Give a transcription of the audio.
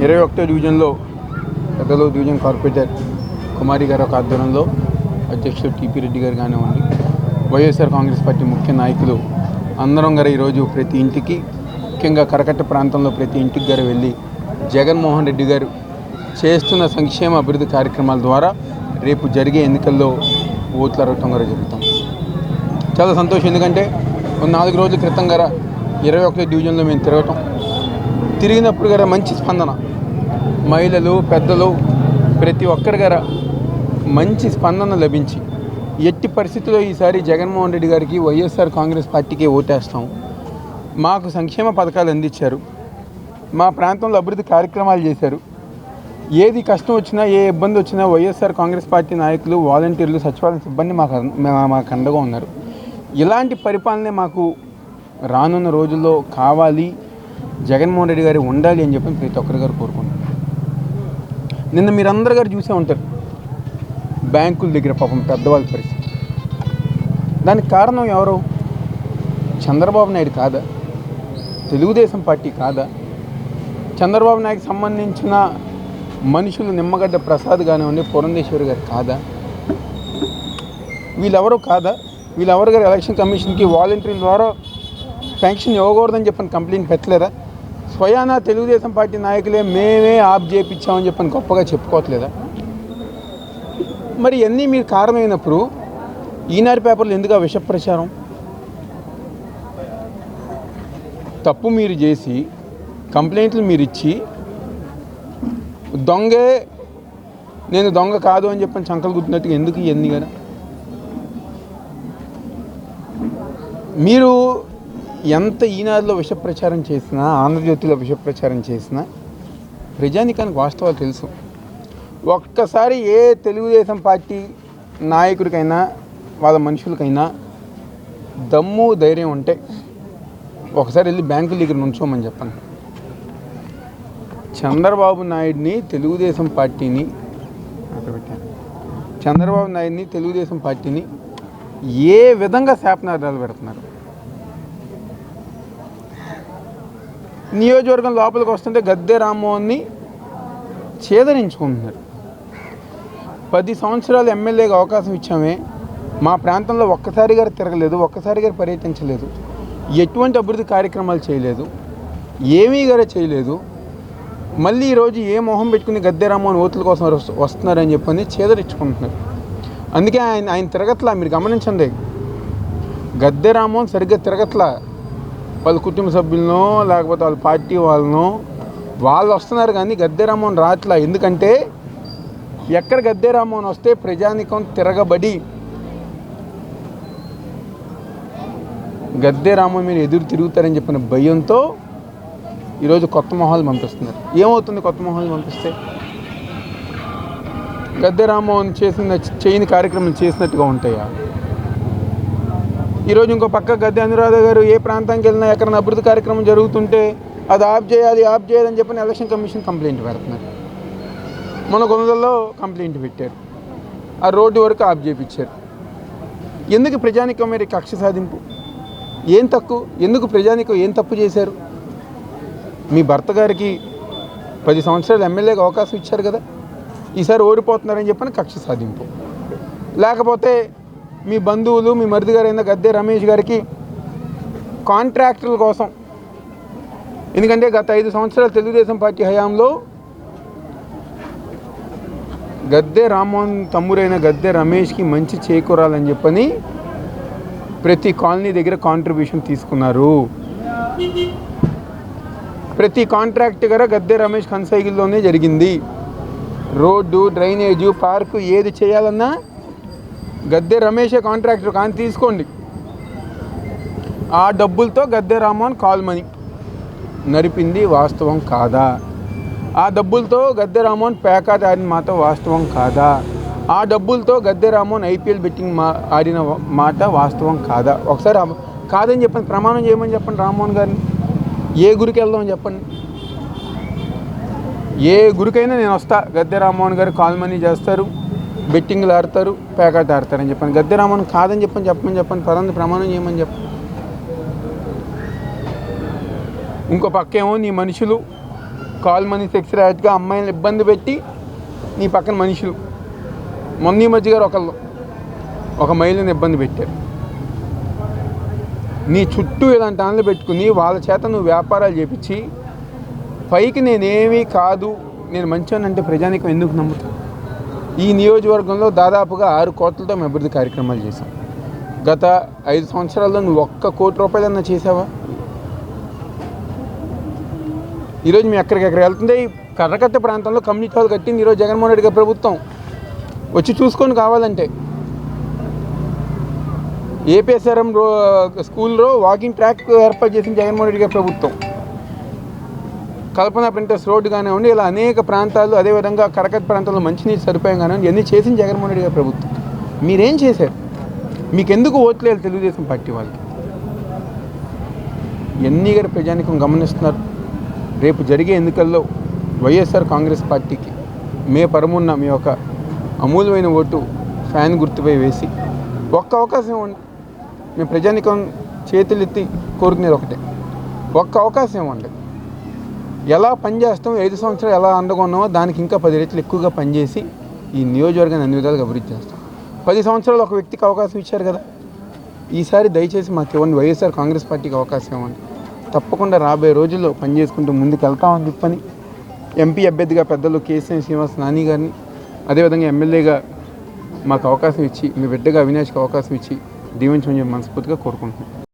21వ డివిజన్లో పెద్దలు డివిజన్ కార్పొరేటర్ కుమారి గారి ఆధ్వర్యంలో అధ్యక్షుడు టీపీ రెడ్డి గారు కానివ్వండి, వైఎస్ఆర్ కాంగ్రెస్ పార్టీ ముఖ్య నాయకులు అందరం గారు ఈరోజు ప్రతి ఇంటికి, ముఖ్యంగా కరకట్ట ప్రాంతంలో ప్రతి ఇంటికి గారు వెళ్ళి జగన్మోహన్ రెడ్డి గారు చేస్తున్న సంక్షేమ అభివృద్ధి కార్యక్రమాల ద్వారా రేపు జరిగే ఎన్నికల్లో ఓట్లు అడగటం గారు జరుగుతాం. చాలా సంతోషం. ఎందుకంటే 4 రోజుల క్రితం గారు 21వ డివిజన్లో మేము తిరిగినప్పుడు గారు మంచి స్పందన, మహిళలు పెద్దలు ప్రతి ఒక్కరి గారు మంచి స్పందన లభించి ఎట్టి పరిస్థితుల్లో ఈసారి జగన్మోహన్ రెడ్డి గారికి వైఎస్ఆర్ కాంగ్రెస్ పార్టీకి ఓటేస్తాం, మాకు సంక్షేమ పథకాలు అందించారు, మా ప్రాంతంలో అభివృద్ధి కార్యక్రమాలు చేశారు, ఏది కష్టం వచ్చినా ఏ ఇబ్బంది వచ్చినా వైఎస్ఆర్ కాంగ్రెస్ పార్టీ నాయకులు, వాలంటీర్లు, సచివాలయ సిబ్బంది మాకు అండగా ఉన్నారు. ఇలాంటి పరిపాలనే మాకు రానున్న రోజుల్లో కావాలి, జగన్మోహన్ రెడ్డి గారు ఉండాలి అని చెప్పి ప్రతి ఒక్కరి గారు కోరుకుంటున్నారు. నిన్న మీరందరూ గారు చూసే ఉంటారు బ్యాంకుల దగ్గర పాపం పెద్దవాళ్ళ పరిస్థితి. దానికి కారణం ఎవరు? చంద్రబాబు నాయుడు కాదా? తెలుగుదేశం పార్టీ కాదా? చంద్రబాబు నాయుడుకి సంబంధించిన మనుషులు నిమ్మగడ్డ ప్రసాద్ కానివ్వండి, పురంధేశ్వరి గారు కాదా? వీళ్ళెవరూ కాదా? వీళ్ళెవరు గారు ఎలక్షన్ కమిషన్కి వాలంటీర్ల ద్వారా పెన్షన్ ఇవ్వకూడదని చెప్పని కంప్లైంట్ పెట్టలేదా? స్వయానా తెలుగుదేశం పార్టీ నాయకులే మేమే ఆప్ చేయించామని చెప్పని గొప్పగా చెప్పుకోవట్లేదా? మరి ఇవన్నీ మీరు కారణమైనప్పుడు ఈనాడు పేపర్లు ఎందుకు ఆ విష ప్రచారం? తప్పు మీరు చేసి కంప్లైంట్లు మీరు ఇచ్చి దొంగే నేను దొంగ కాదు అని చెప్పని చంకలు గుర్తున్నట్టుగా ఎందుకు ఇవన్నీ కదా? మీరు ఎంత ఈనాడులో విష ప్రచారం చేసినా, ఆంధ్రజ్యోతిలో విష ప్రచారం చేసినా ప్రజానికానికి వాస్తవాలు తెలుసు. ఒక్కసారి ఏ తెలుగుదేశం పార్టీ నాయకుడికైనా వాళ్ళ మనుషులకైనా దమ్ము ధైర్యం ఉంటే ఒకసారి వెళ్ళి బ్యాంకుల దగ్గర నుంచోమని చెప్పండి. చంద్రబాబు నాయుడిని తెలుగుదేశం పార్టీని ఏ విధంగా శాపనార్థాలు పెడుతున్నారు? నియోజకవర్గం లోపలికి వస్తుంటే గద్దె రామ్మోహన్ని ఛేదరించుకుంటున్నారు. 10 సంవత్సరాలు ఎమ్మెల్యేగా అవకాశం ఇచ్చామే, మా ప్రాంతంలో ఒక్కసారిగా తిరగలేదు, ఒక్కసారిగా పర్యటించలేదు, ఎటువంటి అభివృద్ధి కార్యక్రమాలు చేయలేదు, ఏమీ గారే చేయలేదు. మళ్ళీ ఈరోజు ఏ మొహం పెట్టుకుని గద్దె రామ్మోహన్ ఓట్ల కోసం వస్తున్నారని చెప్పని ఛేదరించుకుంటున్నారు. అందుకే ఆయన తిరగట్లా. మీరు గమనించండి, గద్దె రామ్మోహన్ సరిగ్గా తిరగట్లా. వాళ్ళ కుటుంబ సభ్యులనో లేకపోతే వాళ్ళ పార్టీ వాళ్ళనో వాళ్ళు వస్తున్నారు, కానీ గద్దె రామ్మోహన్ రాట్లా. ఎందుకంటే ఎక్కడ గద్దె రామ్మోహన్ వస్తే ప్రజానికం తిరగబడి గద్దె రామ్మోహన్ మీరు ఎదురు తిరుగుతారని చెప్పిన భయంతో ఈరోజు కొత్త మొహాలు పంపిస్తున్నారు. ఏమవుతుంది కొత్త మొహాలు పంపిస్తే? గద్దె రామ్మోహన్ చేయని కార్యక్రమం చేసినట్టుగా ఉంటాయా? ఈరోజు ఇంకో పక్క గద్దె అనురాధ గారు ఏ ప్రాంతానికి వెళ్ళినా ఎక్కడైనా అభివృద్ధి కార్యక్రమం జరుగుతుంటే అది ఆప్ చేయాలని చెప్పని ఎలక్షన్ కమిషన్ కంప్లైంట్ పెడుతున్నారు. మన కొనుగోలులో కంప్లైంట్ పెట్టారు, ఆ రోడ్డు వరకు ఆప్ చేయించారు. ఎందుకు ప్రజానికం మీరు కక్ష సాధింపు? ఏం తక్కువ? ఎందుకు ప్రజానికం ఏం తప్పు చేశారు? మీ భర్త గారికి 10 సంవత్సరాలు ఎమ్మెల్యేగా అవకాశం ఇచ్చారు కదా, ఈసారి ఓడిపోతున్నారని చెప్పని కక్ష సాధింపు. లేకపోతే మీ బంధువులు, మీ మరిది గారైన గద్దె రమేష్ గారికి కాంట్రాక్టర్ల కోసం, ఎందుకంటే గత 5 సంవత్సరాలు తెలుగుదేశం పార్టీ హయాంలో గద్దె రామ్మోహన్ తమ్ముడైన గద్దె రమేష్కి మంచి చేకూరాలని చెప్పని ప్రతి కాలనీ దగ్గర కాంట్రిబ్యూషన్ తీసుకున్నారు. ప్రతి కాంట్రాక్ట్ గారు గద్దె రమేష్ కన్సైగిల్లోనే జరిగింది. రోడ్డు, డ్రైనేజు, పార్కు ఏది చేయాలన్నా గద్దె రమేషే కాంట్రాక్టర్. కానీ తీసుకోండి, ఆ డబ్బులతో గద్దె రామ్మోహన్ కాల్మని నడిపింది వాస్తవం కాదా? ఆ డబ్బులతో గద్దె రామ్మోహన్ పేకాట ఆడిన మాట వాస్తవం కాదా? ఆ డబ్బులతో గద్దె రామ్మోహన్ ఐపీఎల్ బెట్టింగ్ ఆడిన మాట వాస్తవం కాదా? ఒకసారి కాదని చెప్పండి, ప్రమాణం చేయమని చెప్పండి రామ్మోహన్ గారిని. ఏ గురికి వెళ్దామని చెప్పండి. ఏ గురికైనా నేను వస్తా, గద్దె రామ్మోహన్ గారు కాల్మనీ చేస్తారు, బెట్టింగ్లు ఆడతారు, పేకాట ఆడతారని చెప్పండి. గద్దె రామ్మోహన్ కాదని చెప్పండి, పదండి ప్రమాణం చేయమని చెప్పండి. ఇంకో పక్కేమో నీ మనుషులు కాల్ మనీ సెక్స్ ర్యాట్గా అమ్మాయిలను ఇబ్బంది పెట్టి నీ పక్కన మనుషులు మొన్న ఈ మధ్య గారు ఒక మహిళని ఇబ్బంది పెట్టారు. నీ చుట్టూ ఇలాంటి ఆన్లు పెట్టుకుని వాళ్ళ చేత నువ్వు వ్యాపారాలు చేపించి పైకి నేనేమీ కాదు, నేను మంచివాడిని అంటే ప్రజానికం ఎందుకు నమ్ముతాను? ఈ నియోజకవర్గంలో దాదాపుగా 6 కోట్లతో మేము అభివృద్ధి కార్యక్రమాలు చేశాం. గత 5 సంవత్సరాల్లో నువ్వు 1 కోటి రూపాయలన్నా చేసావా? ఈరోజు మేము ఎక్కడికెక్కడ వెళ్తుంది, కర్రకట్ట ప్రాంతంలో కమ్యూనిటీ హాల్ కట్టింది ఈరోజు జగన్మోహన్ రెడ్డి గారి ప్రభుత్వం. వచ్చి చూసుకొని కావాలంటే ఏపీఎస్ఆర్ఎం స్కూల్లో వాకింగ్ ట్రాక్ ఏర్పాటు చేసిన జగన్మోహన్ రెడ్డి గారి ప్రభుత్వం. కల్పన ప్రింటర్స్ రోడ్డు కానివ్వండి, ఇలా అనేక ప్రాంతాలు, అదేవిధంగా కరకట్ట ప్రాంతాల్లో మంచినీరు సదుపాయం కానివ్వండి, ఇవన్నీ చేసిన జగన్మోహన్ రెడ్డి గారి ప్రభుత్వం. మీరేం చేశారు? మీకెందుకు ఓట్లేదు తెలుగుదేశం పార్టీ వాళ్ళకి? ఇవన్నీ గారి ప్రజానికం గమనిస్తున్నారు. రేపు జరిగే ఎన్నికల్లో వైఎస్ఆర్ కాంగ్రెస్ పార్టీకి మే 13న మీ యొక్క అమూల్యమైన ఓటు ఫ్యాన్ గుర్తుపై వేసి ఒక్క అవకాశం ఇవ్వండి. మేము ప్రజానికం చేతులెత్తి కోరుకునేది ఒకటే, ఒక్క అవకాశం ఇవ్వండి. ఎలా పనిచేస్తాం, 5 సంవత్సరాలు ఎలా అండగా ఉన్నామో దానికి ఇంకా 10 రెట్లు ఎక్కువగా పనిచేసి ఈ నియోజకవర్గాన్ని అన్ని విధాలుగా అభివృద్ధి చేస్తాం. 10 సంవత్సరాలు ఒక వ్యక్తికి అవకాశం ఇచ్చారు కదా, ఈసారి దయచేసి మాకు ఇవ్వండి, వైఎస్ఆర్ కాంగ్రెస్ పార్టీకి అవకాశం ఇవ్వండి. తప్పకుండా రాబోయే రోజుల్లో పనిచేసుకుంటూ ముందుకు వెళ్తామని చెప్పని ఎంపీ అభ్యర్థిగా పెద్దలు కేసీఆర్ శ్రీనివాస్ నాని గారిని, అదేవిధంగా ఎమ్మెల్యేగా మాకు అవకాశం ఇచ్చి, మీ బిడ్డగా అవినాష్కి అవకాశం ఇచ్చి దీవించమని మనస్ఫూర్తిగా కోరుకుంటున్నాను.